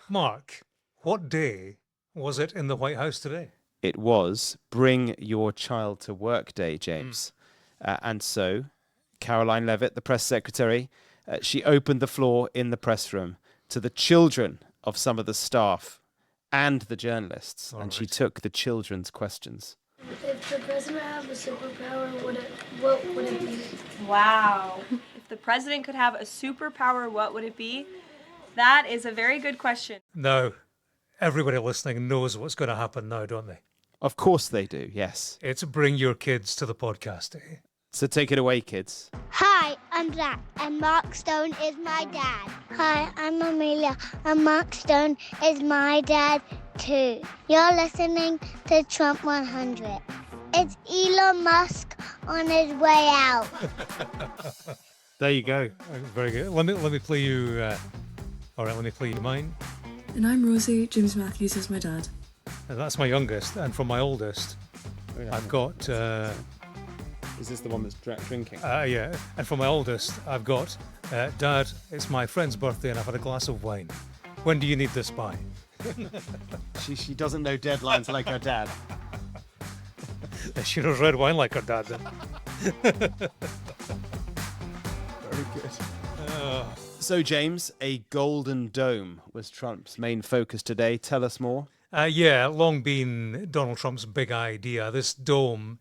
Mark, what day was it in the White House today? It was Bring Your Child to Work Day, Mm. James. And so, Caroline Levitt, the press secretary, she opened the floor in the press room to the children of some of the staff and the journalists, All and she right. took the children's questions. If the president had a superpower, what would it be? Wow. If the president could have a superpower, what would it be? That is a very good question. Now, everybody listening knows what's going to happen now, don't they? Of course they do, yes. It's bring your kids to the podcast day. So take it away, kids. Hi, I'm Zach, and Mark Stone is my dad. Hi, I'm Amelia, and Mark Stone is my dad too. You're listening to Trump 100. It's Elon Musk on his way out. There you go. Very good. Let me play you. All right, let me play you mine. And I'm Rosie. James Matthews is my dad. And that's my youngest, and from my oldest, I've got. Is this the one that's drinking? Yeah, and for my oldest, I've got, Dad, it's my friend's birthday and I've had a glass of wine. When do you need this by? She doesn't know deadlines like her dad. She knows red wine like her dad then. Very good. So, James, a golden dome was Trump's main focus today. Tell us more. Yeah, long been Donald Trump's big idea. This dome,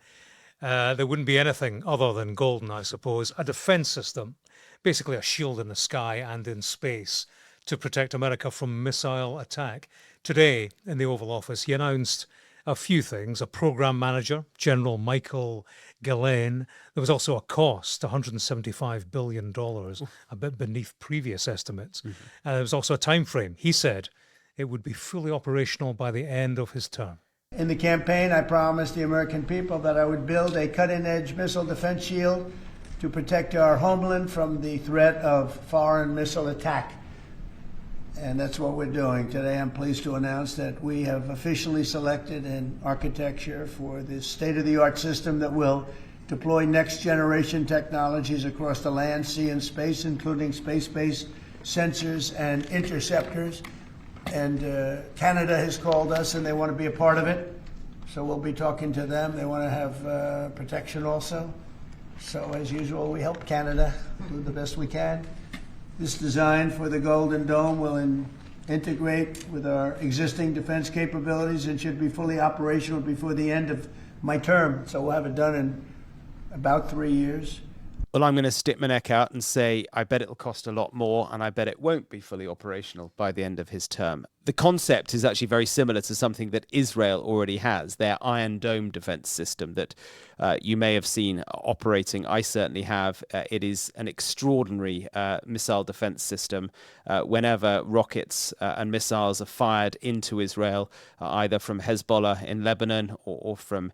there wouldn't be anything other than golden, I suppose. A defense system, basically a shield in the sky and in space to protect America from missile attack. Today, in the Oval Office, he announced a few things. A program manager, General Michael Gillane. There was also a cost, $175 billion, a bit beneath previous estimates. And there was also a time frame. He said it would be fully operational by the end of his term. In the campaign, I promised the American people that I would build a cutting-edge missile defense shield to protect our homeland from the threat of foreign missile attack. And that's what we're doing. Today, I'm pleased to announce that we have officially selected an architecture for this state-of-the-art system that will deploy next-generation technologies across the land, sea, and space, including space-based sensors and interceptors. And Canada has called us, and they want to be a part of it. So we'll be talking to them. They want to have protection also. So as usual, we help Canada do the best we can. This design for the Golden Dome will integrate with our existing defense capabilities and should be fully operational before the end of my term. So we'll have it done in about 3 years. Well, I'm going to stick my neck out and say I bet it'll cost a lot more, and I bet it won't be fully operational by the end of his term. The concept is actually very similar to something that Israel already has, their Iron Dome defense system that you may have seen operating. I certainly have. It is an extraordinary missile defense system. Whenever rockets and missiles are fired into Israel, either from Hezbollah in Lebanon or from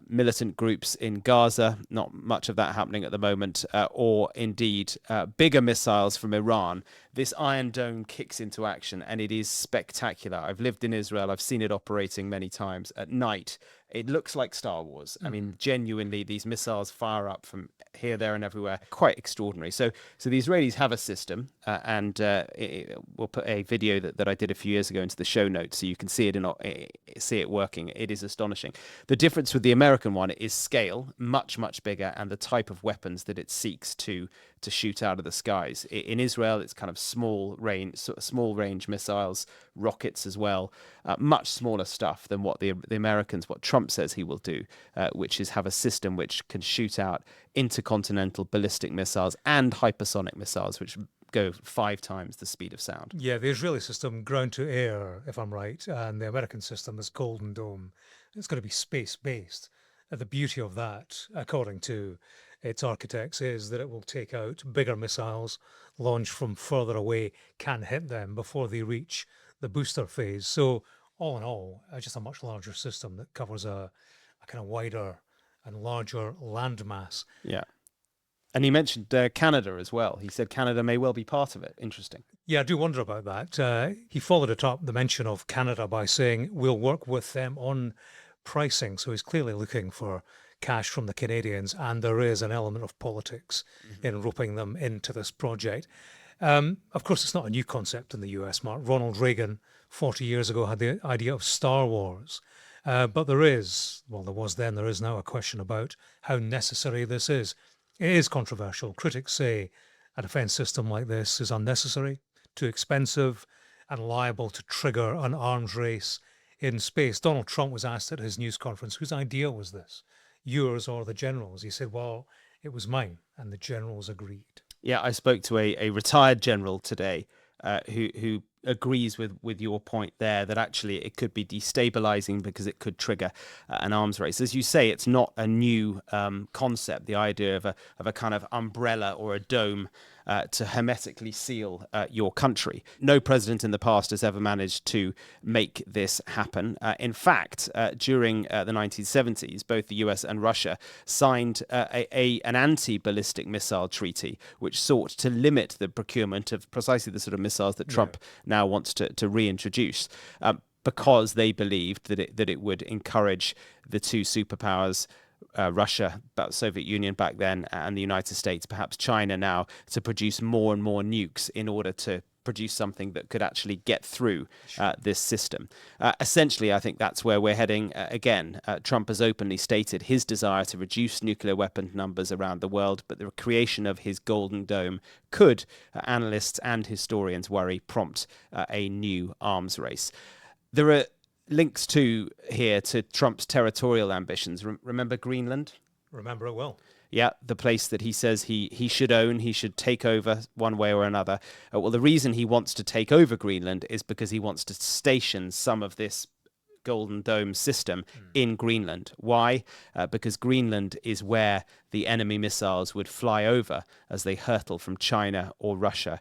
militant groups in Gaza, not much of that happening at the moment, or indeed bigger missiles from Iran, this Iron Dome kicks into action, and it is spectacular. I've lived in Israel. I've seen it operating many times at night. It looks like Star Wars. I mean, genuinely, these missiles fire up from here, there, and everywhere. Quite extraordinary. So the Israelis have a system, and we'll put a video that I did a few years ago into the show notes, so you can see it working. It is astonishing. The difference with the American one is scale, much, much bigger, and the type of weapons that it seeks to shoot out of the skies. In Israel, it's kind of small range missiles, rockets as well, much smaller stuff than what the Americans, what Trump says he will do, which is have a system which can shoot out intercontinental ballistic missiles and hypersonic missiles, which go 5 times the speed of sound. Yeah, the Israeli system, ground to air, if I'm right, and the American system is Golden Dome. It's going to be space-based. The beauty of that, according to its architects, is that it will take out bigger missiles launched from further away, can hit them before they reach the booster phase. So all in all, just a much larger system that covers a kind of wider and larger landmass. Yeah. And he mentioned Canada as well. He said Canada may well be part of it. Interesting. Yeah, I do wonder about that. He followed it up, the mention of Canada, by saying we'll work with them on pricing. So he's clearly looking for cash from the Canadians, and there is an element of politics in roping them into this project. Of course, it's not a new concept in the US, Mark. Ronald Reagan, 40 years ago, had the idea of Star Wars. But there is now a question about how necessary this is. It is controversial. Critics say a defence system like this is unnecessary, too expensive, and liable to trigger an arms race in space. Donald Trump was asked at his news conference, whose idea was this, yours or the general's? He said, well, it was mine, and the generals agreed. Yeah, I spoke to a retired general today who agrees with your point there, that actually it could be destabilizing because it could trigger an arms race. As you say, it's not a new concept, the idea of a kind of umbrella or a dome to hermetically seal your country. No president in the past has ever managed to make this happen. In fact, during the 1970s, both the US and Russia signed an anti-ballistic missile treaty, which sought to limit the procurement of precisely the sort of missiles that Trump now wants to reintroduce, because they believed that it would encourage the two superpowers, Russia, Soviet Union back then, and the United States, perhaps China now, to produce more and more nukes in order to produce something that could actually get through this system. Essentially, I think that's where we're heading again. Trump has openly stated his desire to reduce nuclear weapon numbers around the world, but the creation of his Golden Dome could, analysts and historians worry, prompt a new arms race. There are links to Trump's territorial ambitions. Remember Greenland? Remember it well. Yeah, the place that he says he should own, he should take over one way or another. Well, the reason he wants to take over Greenland is because he wants to station some of this Golden Dome system in Greenland. Why? Because Greenland is where the enemy missiles would fly over as they hurtle from China or Russia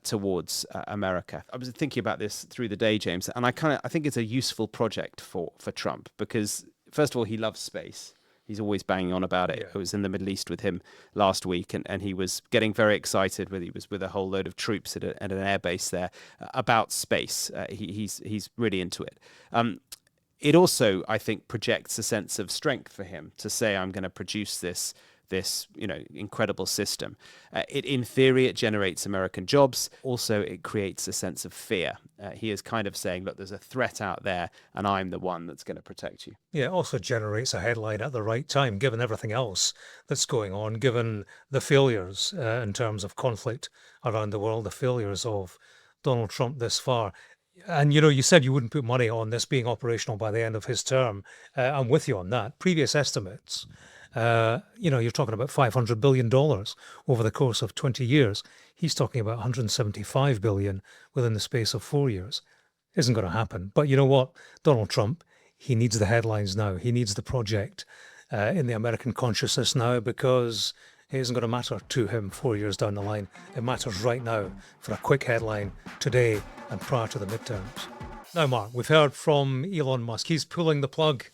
towards America. I was thinking about this through the day, James, and I think it's a useful project for Trump because, first of all, he loves space. He's always banging on about it. Yeah. I was in the Middle East with him last week, and he was getting very excited he was with a whole load of troops at an airbase there about space. He's really into it. It also, I think, projects a sense of strength for him to say, I'm going to produce this incredible system. In theory, it generates American jobs. Also, it creates a sense of fear. He is kind of saying, look, there's a threat out there, and I'm the one that's going to protect you. Yeah, it also generates a headline at the right time, given everything else that's going on, given the failures in terms of conflict around the world, the failures of Donald Trump this far. And, you said you wouldn't put money on this being operational by the end of his term. I'm with you on that. Previous estimates, you're talking about $500 billion over the course of 20 years. He's talking about $175 billion within the space of 4 years. Isn't going to happen. But you know what? Donald Trump, he needs the headlines now. He needs the project in the American consciousness now, because it isn't going to matter to him 4 years down the line. It matters right now for a quick headline today and prior to the midterms. Now, Mark, we've heard from Elon Musk. He's pulling the plug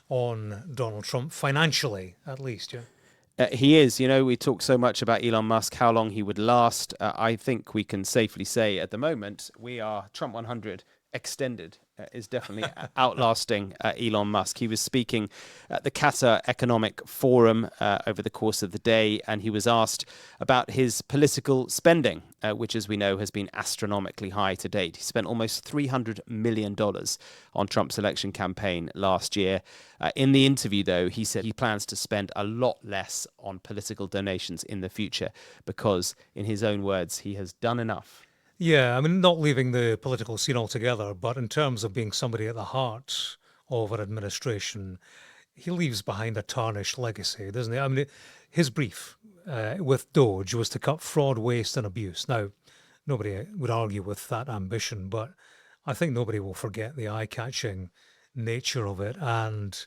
on Donald Trump, financially at least, yeah? He is. We talk so much about Elon Musk, how long he would last. I think we can safely say at the moment we are Trump 100 extended is definitely outlasting Elon Musk. He was speaking at the Qatar Economic Forum over the course of the day, and he was asked about his political spending, which, as we know, has been astronomically high to date. He spent almost $300 million on Trump's election campaign last year. In the interview, though, he said he plans to spend a lot less on political donations in the future because, in his own words, he has done enough. Yeah, I mean, not leaving the political scene altogether, but in terms of being somebody at the heart of an administration, he leaves behind a tarnished legacy, doesn't he? I mean, his brief with DOGE was to cut fraud, waste and abuse. Now, nobody would argue with that ambition, but I think nobody will forget the eye-catching nature of it and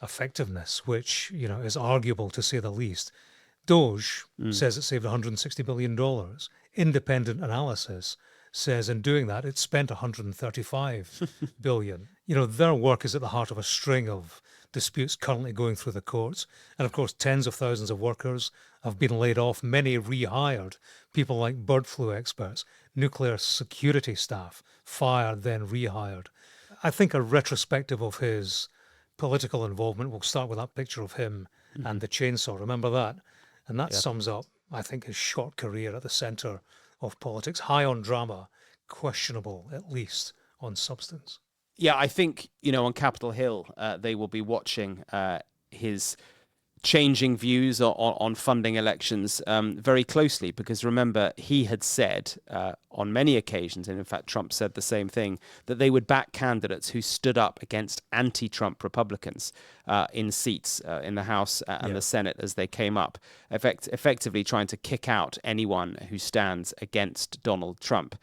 effectiveness, which, is arguable to say the least. DOGE says it saved $160 billion. Independent analysis says in doing that, it spent $135 billion. Their work is at the heart of a string of disputes currently going through the courts. And of course, tens of thousands of workers have been laid off, many rehired, people like bird flu experts, nuclear security staff, fired, then rehired. I think a retrospective of his political involvement will start with that picture of him and the chainsaw. Remember that? And that sums up, I think, his short career at the centre of politics, high on drama, questionable at least on substance. Yeah, I think, on Capitol Hill, they will be watching his changing views on funding elections very closely, because remember, he had said on many occasions, and in fact Trump said the same thing, that they would back candidates who stood up against anti-Trump Republicans in seats in the House and the Senate as they came up, effectively trying to kick out anyone who stands against Donald Trump.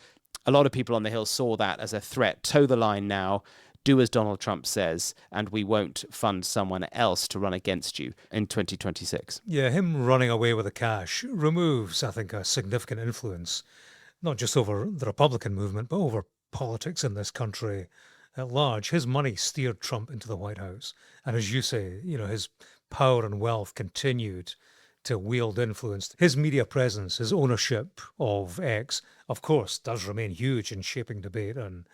A lot of people on the Hill saw that as a threat. Toe the line now. Do as Donald Trump says, and we won't fund someone else to run against you in 2026. Yeah, him running away with the cash removes, I think, a significant influence, not just over the Republican movement, but over politics in this country at large. His money steered Trump into the White House. And as you say, his power and wealth continued to wield influence. His media presence, his ownership of X, of course, does remain huge in shaping debate and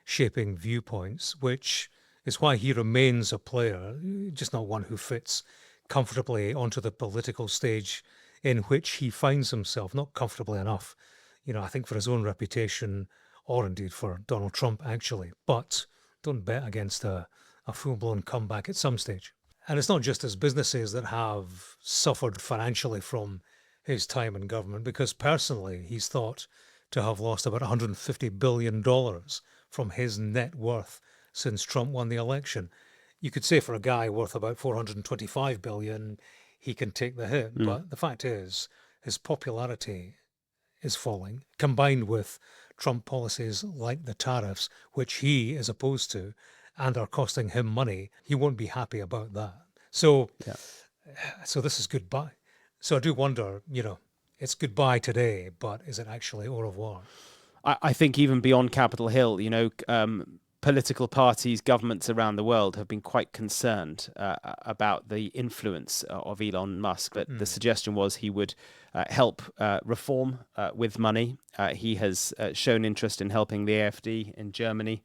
shaping viewpoints, which is why he remains a player, just not one who fits comfortably onto the political stage in which he finds himself, not comfortably enough, I think for his own reputation, or indeed for Donald Trump, actually. But don't bet against a full-blown comeback at some stage. And it's not just his businesses that have suffered financially from his time in government, because personally he's thought to have lost about $150 billion from his net worth since Trump won the election. You could say for a guy worth about $425 billion, he can take the hit. But the fact is, his popularity is falling, combined with Trump policies like the tariffs, which he is opposed to and are costing him money. He won't be happy about that. So this is goodbye. So I do wonder, it's goodbye today, but is it actually au revoir? I think even beyond Capitol Hill, political parties, governments around the world have been quite concerned about the influence of Elon Musk. But the suggestion was he would help reform with money. He has shown interest in helping the AfD in Germany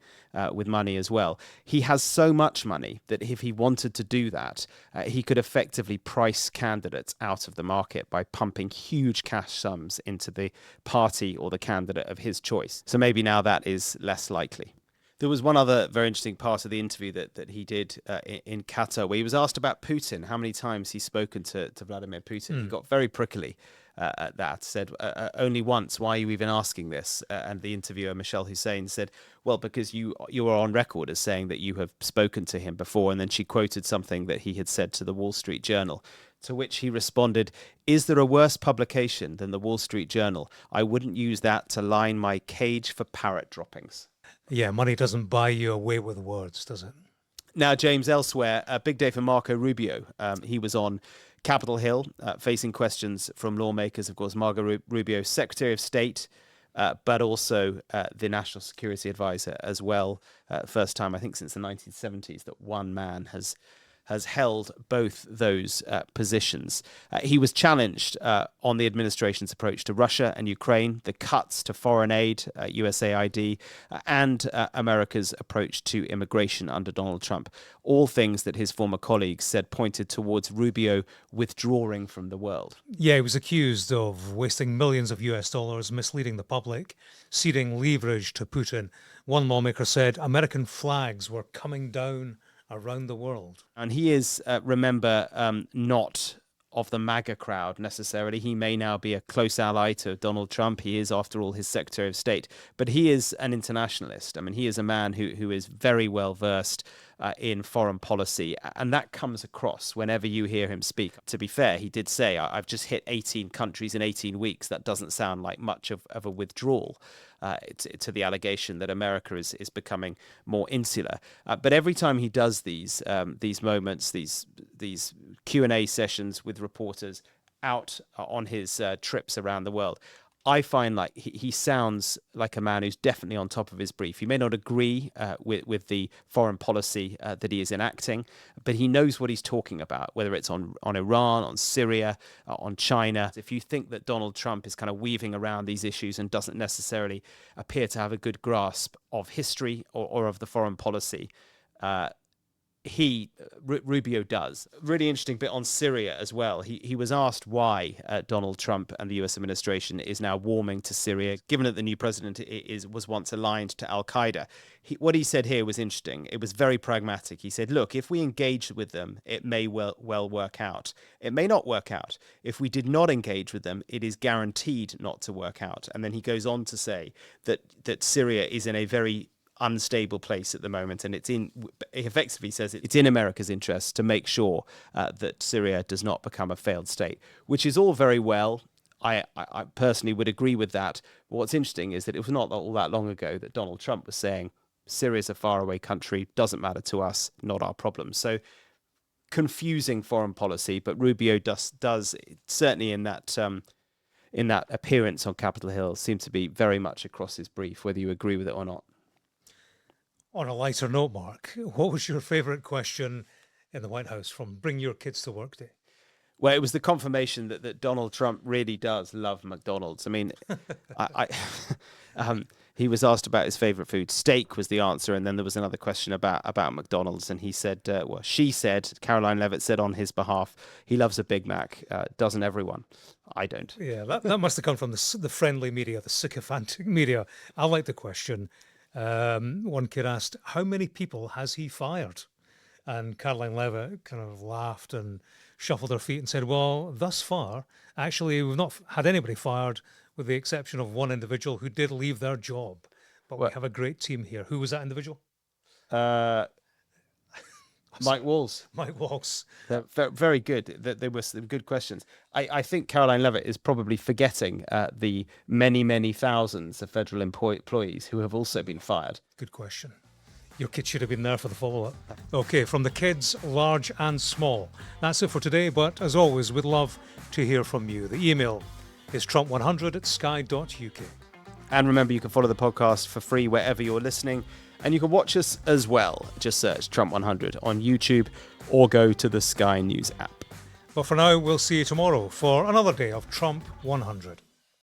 with money as well. He has so much money that if he wanted to do that, he could effectively price candidates out of the market by pumping huge cash sums into the party or the candidate of his choice. So maybe now that is less likely. There was one other very interesting part of the interview that he did in Qatar, where he was asked about Putin, how many times he's spoken to Vladimir Putin. He got very prickly at that, said, only once, why are you even asking this? And the interviewer, Michelle Hussein, said, well, because you are on record as saying that you have spoken to him before. And then she quoted something that he had said to the Wall Street Journal, to which he responded, is there a worse publication than the Wall Street Journal? I wouldn't use that to line my cage for parrot droppings. Yeah, money doesn't buy you away with words, does it? Now, James, elsewhere, a big day for Marco Rubio. He was on Capitol Hill facing questions from lawmakers. Of course, Marco Rubio, Secretary of State, but also the National Security Advisor as well. First time, I think, since the 1970s that one man has held both those positions. He was challenged on the administration's approach to Russia and Ukraine, the cuts to foreign aid, USAID, and America's approach to immigration under Donald Trump. All things that his former colleagues said pointed towards Rubio withdrawing from the world. Yeah, he was accused of wasting millions of US dollars, misleading the public, ceding leverage to Putin. One lawmaker said American flags were coming down around the world. And he is, remember, not of the MAGA crowd necessarily. He may now be a close ally to Donald Trump. He is, after all, his Secretary of State. But he is an internationalist. I mean, he is a man who is very well versed in foreign policy. And that comes across whenever you hear him speak. To be fair, he did say, I've just hit 18 countries in 18 weeks. That doesn't sound like much of a withdrawal. To the allegation that America is becoming more insular, but every time he does these moments, these Q&A sessions with reporters out on his trips around the world, I find like he sounds like a man who's definitely on top of his brief. He may not agree with the foreign policy that he is enacting, but he knows what he's talking about, whether it's on Iran, on Syria, on China. If you think that Donald Trump is kind of weaving around these issues and doesn't necessarily appear to have a good grasp of history or of the foreign policy, Rubio does. Really interesting bit on Syria as well. He was asked why Donald Trump and the US administration is now warming to Syria, given that the new president was once aligned to Al-Qaeda. What he said here was interesting. It was very pragmatic. He said, look, if we engage with them, it may well work out. It may not work out. If we did not engage with them, it is guaranteed not to work out. And then he goes on to say that Syria is in a very unstable place at the moment, and he effectively says it's in America's interest to make sure that Syria does not become a failed state, which is all very well. I personally would agree with that. But what's interesting is that it was not all that long ago that Donald Trump was saying Syria's a faraway country, doesn't matter to us, not our problem. So confusing foreign policy, but Rubio does certainly in that appearance on Capitol Hill seems to be very much across his brief, whether you agree with it or not. On a lighter note, Mark, what was your favourite question in the White House from Bring Your Kids to Work Day? Well, it was the confirmation that Donald Trump really does love McDonald's. I mean, he was asked about his favourite food. Steak was the answer, and then there was another question about McDonald's, and he said, Caroline Levitt said on his behalf, he loves a Big Mac. Doesn't everyone? I don't. Yeah, that must have come from the friendly media, the sycophantic media. I like the question. One kid asked, how many people has he fired? And Caroline Levitt kind of laughed and shuffled her feet and said, well, thus far, actually, we've not had anybody fired with the exception of one individual who did leave their job. But we have a great team here. Who was that individual? Mike Walls. Mike Walls. Very good. There were some good questions. I think Caroline Levitt is probably forgetting the many, many thousands of federal employees who have also been fired. Good question. Your kid should have been there for the follow-up. Okay, from the kids, large and small. That's it for today, but as always, we'd love to hear from you. The email is trump100@sky.uk. And remember, you can follow the podcast for free wherever you're listening. And you can watch us as well. Just search Trump 100 on YouTube or go to the Sky News app. But for now, we'll see you tomorrow for another day of Trump 100.